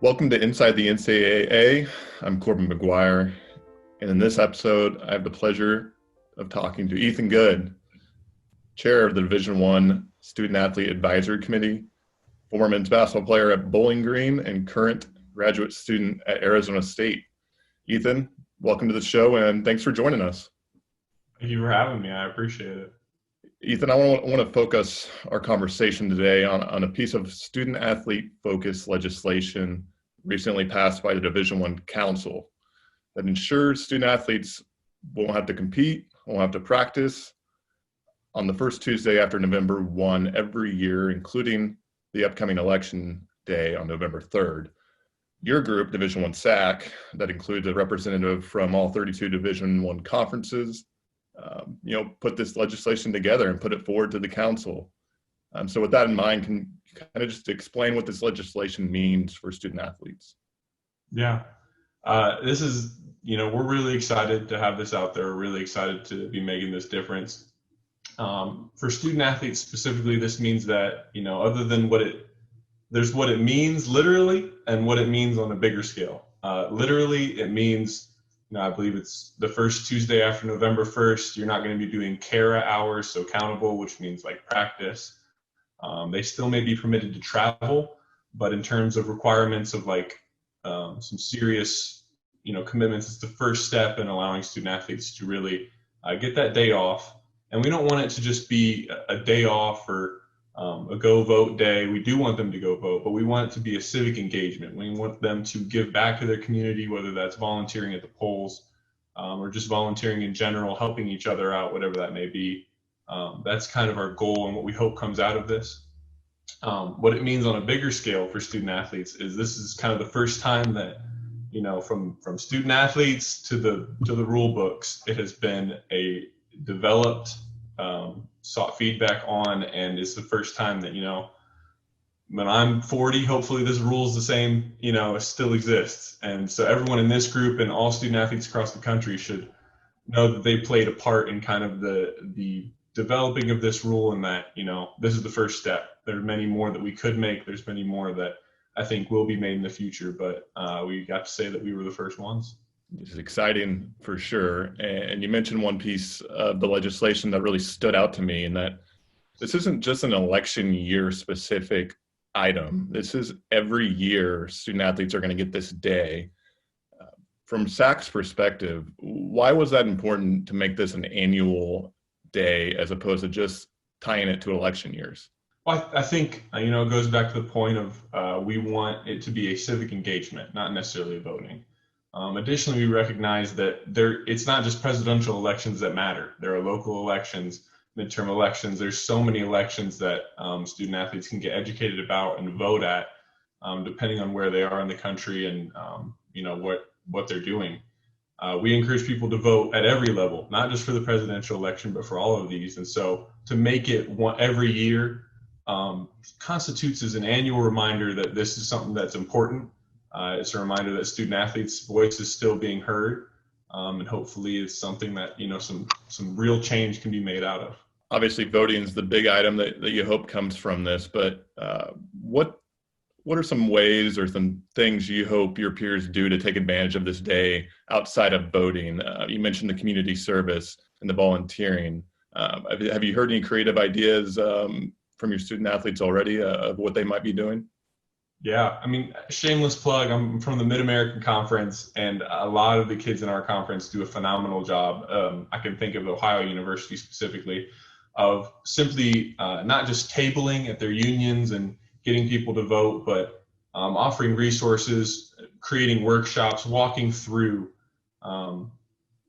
Welcome to Inside the NCAA. I'm Corbin McGuire, and in this episode, I have the pleasure of talking to Ethan Good, chair of the Division I Student Athlete Advisory Committee, former men's basketball player at Bowling Green, and current graduate student at Arizona State. Ethan, welcome to the show, and thanks for joining us. Thank you for having me. I appreciate it. Ethan, I want to focus our conversation today on a piece of student athlete focused legislation recently passed by the Division I Council that ensures student athletes won't have to compete, won't have to practice on the first Tuesday after November 1 every year, including the upcoming election day on November 3rd. Your group, Division I SAAC, that includes a representative from all 32 Division I conferences, put this legislation together and put it forward to the council. So with that in mind, can you kind of just explain what this legislation means for student athletes? Yeah, this is, we're really excited to have this out there. We're really excited to be making this difference. For student athletes specifically, this means that, other than there's what it means literally and what it means on a bigger scale. Literally, it means, I believe it's the first Tuesday after November 1st, you're not going to be doing CARA hours, so countable, which means like practice. They still may be permitted to travel, but in terms of requirements of some serious, commitments, it's the first step in allowing student athletes to really get that day off. And we don't want it to just be a day off or a go vote day. We do want them to go vote, but we want it to be a civic engagement. We want them to give back to their community, whether that's volunteering at the polls or just volunteering in general, helping each other out, whatever that may be. That's kind of our goal and what we hope comes out of this. What it means on a bigger scale for student athletes is this is kind of the first time that, from student athletes to the rule books, it has been a developed, sought feedback on, and it's the first time that, when I'm 40, hopefully this rule is the same, it still exists. And so everyone in this group and all student athletes across the country should know that they played a part in kind of the developing of this rule, and that, this is the first step. There are many more that we could make. There's many more that I think will be made in the future, but we got to say that we were the first ones. It's exciting for sure. And you mentioned one piece of the legislation that really stood out to me, and that this isn't just an election year specific item. This is every year student athletes are going to get this day. From SAAC's perspective, why was that important to make this an annual day as opposed to just tying it to election years? Well, I think, it goes back to the point of we want it to be a civic engagement, not necessarily voting. Additionally, we recognize that it's not just presidential elections that matter. There are local elections, midterm elections. There's so many elections that student athletes can get educated about and vote at, depending on where they are in the country and what they're doing. We encourage people to vote at every level, not just for the presidential election, but for all of these. And so to make it every year constitutes as an annual reminder that this is something that's important. It's a reminder that student athletes' voice is still being heard, and hopefully it's something that, some real change can be made out of. Obviously, voting is the big item that you hope comes from this, but what are some ways or some things you hope your peers do to take advantage of this day outside of voting? You mentioned the community service and the volunteering. Have you heard any creative ideas from your student athletes already of what they might be doing? Yeah, shameless plug, I'm from the Mid-American Conference, and a lot of the kids in our conference do a phenomenal job. I can think of Ohio University specifically, of simply not just tabling at their unions and getting people to vote, but offering resources, creating workshops, walking through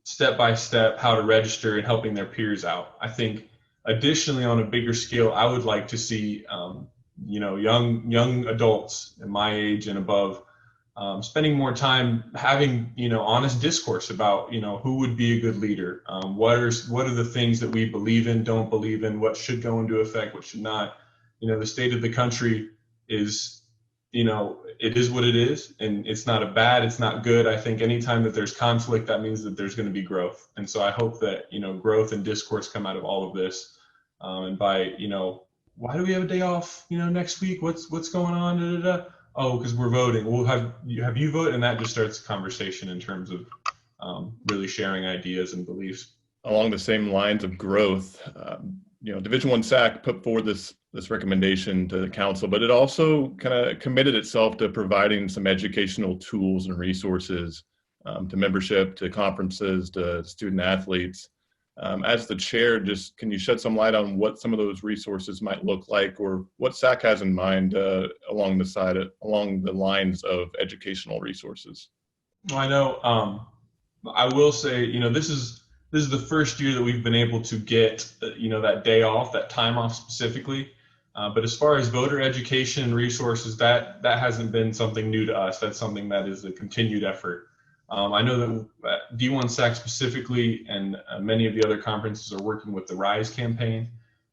step by step how to register and helping their peers out. I think additionally, on a bigger scale, I would like to see young adults in my age and above spending more time having honest discourse about who would be a good leader, what are the things that we believe in, don't believe in, what should go into effect, what should not. The state of the country is it is what it is, and it's not it's not good. I think anytime that there's conflict, that means that there's going to be growth. And so I hope that, growth and discourse come out of all of this. And by, why do we have a day off, next week? What's going on? Da, da, da. oh, because we're voting, we'll have you vote, and that just starts a conversation in terms of really sharing ideas and beliefs. Along the same lines of growth, Division One SAC put forward this recommendation to the council, but it also kind of committed itself to providing some educational tools and resources to membership, to conferences, to student athletes. As the chair, just can you shed some light on what some of those resources might look like, or what SAC has in mind along the lines of educational resources? Well, I know. I will say, this is the first year that we've been able to get, that day off, that time off specifically. But as far as voter education and resources, that hasn't been something new to us. That's something that is a continued effort. I know that D1 SAC specifically and many of the other conferences are working with the RISE campaign,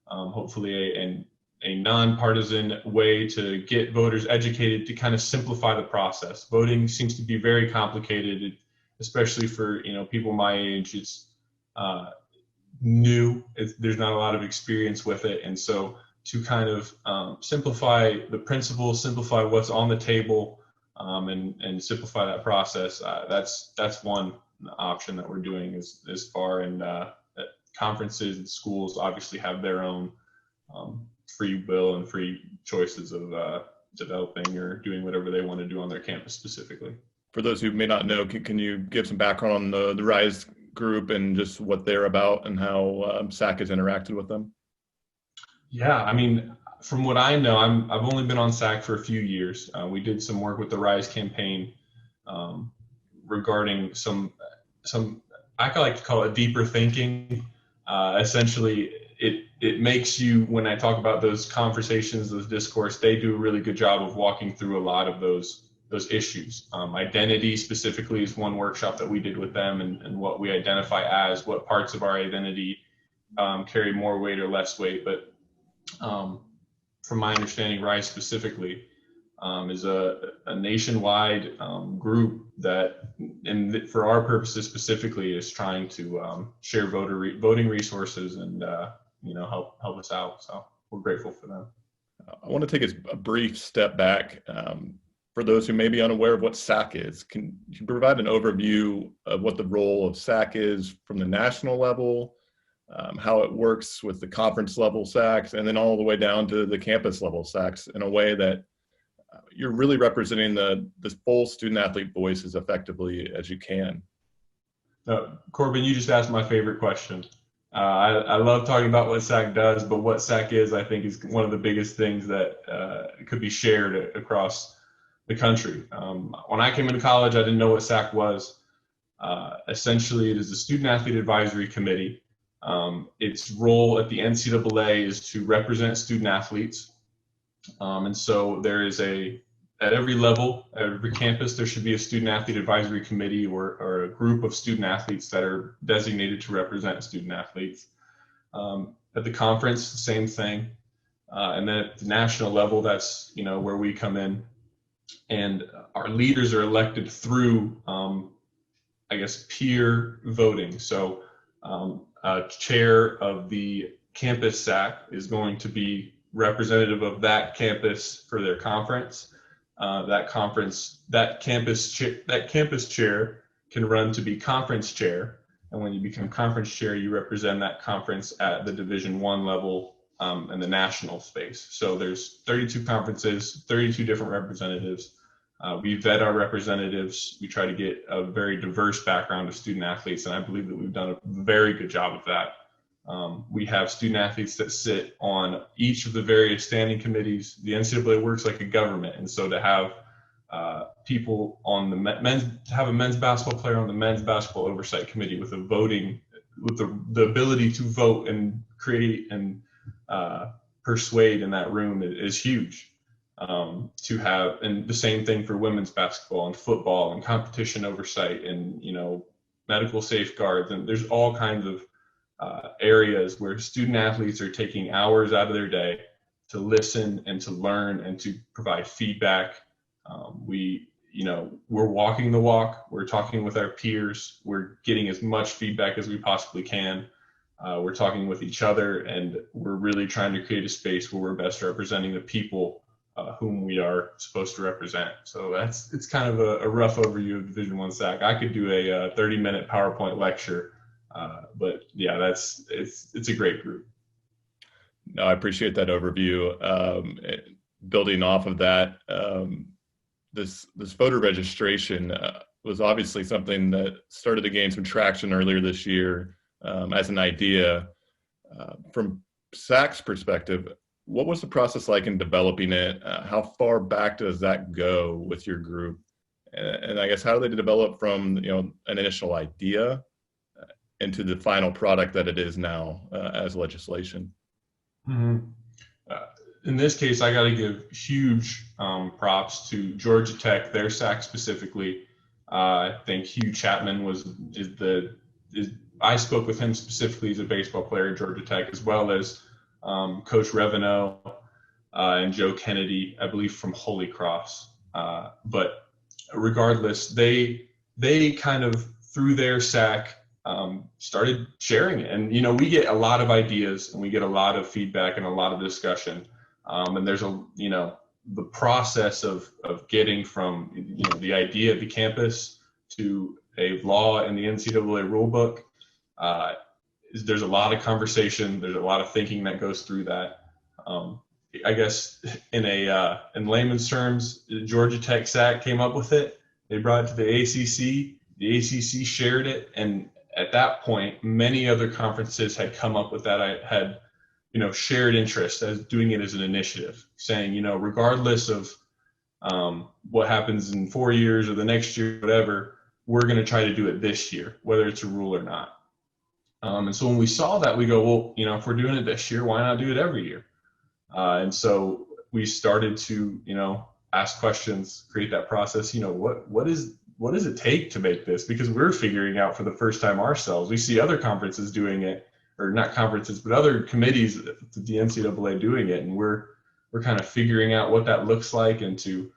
hopefully a nonpartisan way to get voters educated to kind of simplify the process. Voting seems to be very complicated, especially for people my age. It's new. There's not a lot of experience with it, and so to kind of simplify the principles, simplify what's on the table, and simplify that process. That's one option that we're doing as far, and conferences and schools obviously have their own free will and free choices of developing or doing whatever they want to do on their campus specifically. For those who may not know, can you give some background on the RISE group and just what they're about and how SAC has interacted with them? Yeah, I mean, from what I know, I've only been on SAC for a few years. We did some work with the RISE campaign regarding some I like to call it deeper thinking. Essentially, it makes you, when I talk about those conversations, those discourse, they do a really good job of walking through a lot of those issues. Identity specifically is one workshop that we did with them, and what we identify as, what parts of our identity carry more weight or less weight. But from my understanding, RISE specifically is a nationwide group that, and for our purposes specifically, is trying to share voting resources and help us out. So we're grateful for them. I want to take a brief step back. For those who may be unaware of what SAC is, can you provide an overview of what the role of SAC is from the national level, how it works with the conference level SACs, and then all the way down to the campus level SACs in a way that you're really representing the full student athlete voice as effectively as you can? Corbin, you just asked my favorite question. I love talking about what SAC does, but what SAC is, I think, is one of the biggest things that could be shared across the country. When I came into college, I didn't know what SAC was. Essentially, it is the Student Athlete Advisory Committee. Its role at the NCAA is to represent student athletes. And so there is at every level, at every campus, there should be a Student Athlete Advisory Committee or a group of student athletes that are designated to represent student athletes. At the conference, the same thing. And then at the national level, that's where we come in. And our leaders are elected through, peer voting. So chair of the campus SAC is going to be representative of that campus for their conference. That campus chair can run to be conference chair. And when you become conference chair, you represent that conference at the Division I level in the national space. So there's 32 conferences, 32 different representatives. We vet our representatives. We try to get a very diverse background of student athletes, and I believe that we've done a very good job of that. We have student athletes that sit on each of the various standing committees. The NCAA works like a government, and so to have people on the men's basketball player on the men's basketball oversight committee with the ability to vote and create and persuade in that room is huge. To have, and the same thing for women's basketball and football and competition oversight and medical safeguards, and there's all kinds of areas where student athletes are taking hours out of their day to listen and to learn and to provide feedback. We're walking the walk. We're talking with our peers. We're getting as much feedback as we possibly can. We're talking with each other, and we're really trying to create a space where we're best representing the people whom we are supposed to represent. So it's kind of a rough overview of Division I SAAC. I could do a 30-minute PowerPoint lecture, but yeah, it's a great group. No, I appreciate that overview. Building off of that, this voter registration was obviously something that started to gain some traction earlier this year as an idea. From SAAC's perspective, what was the process like in developing it? How far back does that go with your group? And I guess how do they develop from an initial idea into the final product that it is now as legislation? Mm-hmm. In this case, I got to give huge props to Georgia Tech, their SAAC specifically. I think Hugh Chapman I spoke with him specifically. He's a baseball player at Georgia Tech, as well as Coach Reveneau and Joe Kennedy, I believe, from Holy Cross. But regardless, they kind of, through their SAAC, started sharing it. And, we get a lot of ideas and we get a lot of feedback and a lot of discussion. And there's the process of getting from, the idea at the campus to a law in the NCAA rule book. There's a lot of conversation. There's a lot of thinking that goes through that. I guess in layman's terms, Georgia Tech SAAC came up with it. They brought it to the ACC. The ACC shared it, and at that point, many other conferences had come up with that. Had shared interest as doing it as an initiative, saying regardless of what happens in 4 years or the next year, whatever, we're going to try to do it this year, whether it's a rule or not. And so when we saw that, we go, well, if we're doing it this year, why not do it every year? And so we started to, ask questions, create that process. What does it take to make this? Because we're figuring out for the first time ourselves. We see other conferences doing it, or not conferences, but other committees at the NCAA doing it, and we're kind of figuring out what that looks like, and to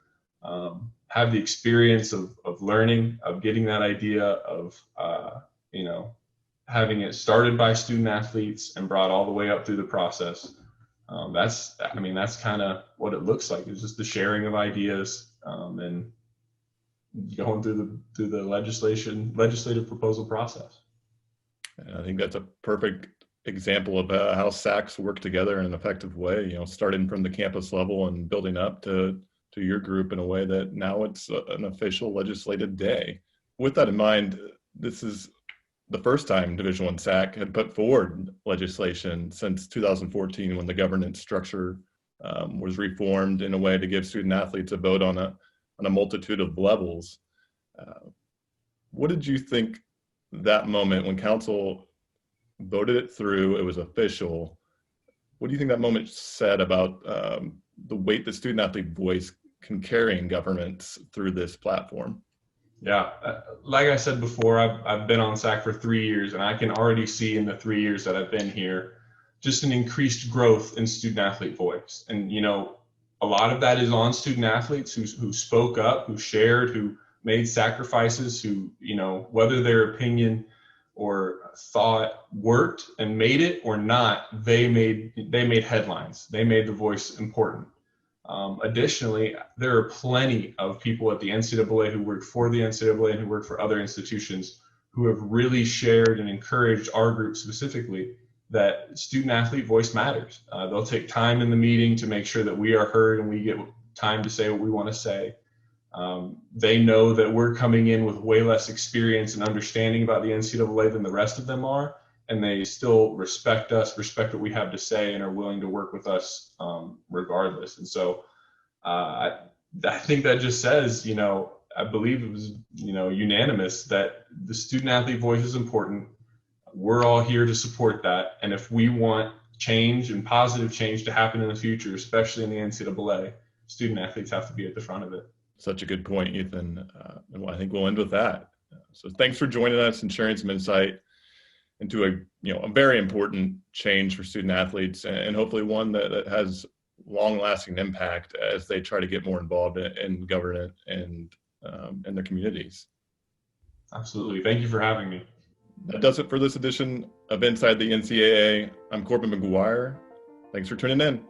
have the experience of learning, of getting that idea, of having it started by student athletes and brought all the way up through the process. That's kind of what it looks like. It's just the sharing of ideas and going through the legislative proposal process. And I think that's a perfect example of how SAACs work together in an effective way, starting from the campus level and building up to your group in a way that now it's an official legislated day. With that in mind, this is the first time Division I SAAC had put forward legislation since 2014, when the governance structure was reformed in a way to give student athletes a vote on a multitude of levels. What did you think that moment when council voted it through, it was official? What do you think that moment said about the weight the student athlete voice can carry in governments through this platform? Yeah, like I said before, I've been on SAAC for 3 years, and I can already see in the 3 years that I've been here just an increased growth in student athlete voice. And a lot of that is on student athletes who spoke up, who shared, who made sacrifices, who whether their opinion or thought worked and made it or not, they made headlines. They made the voice important. Additionally, there are plenty of people at the NCAA who work for the NCAA and who work for other institutions who have really shared and encouraged our group specifically that student athlete voice matters. They'll take time in the meeting to make sure that we are heard and we get time to say what we want to say. They know that we're coming in with way less experience and understanding about the NCAA than the rest of them are, and they still respect us, respect what we have to say, and are willing to work with us regardless. And so I think that just says, I believe it was, unanimous that the student athlete voice is important. We're all here to support that. And if we want change and positive change to happen in the future, especially in the NCAA, student athletes have to be at the front of it. Such a good point, Ethan. And I think we'll end with that. So thanks for joining us and sharing some insight into a very important change for student athletes, and hopefully one that has long-lasting impact as they try to get more involved in government and in their communities. Absolutely. Thank you for having me. That does it for this edition of Inside the NCAA. I'm Corbin McGuire. Thanks for tuning in.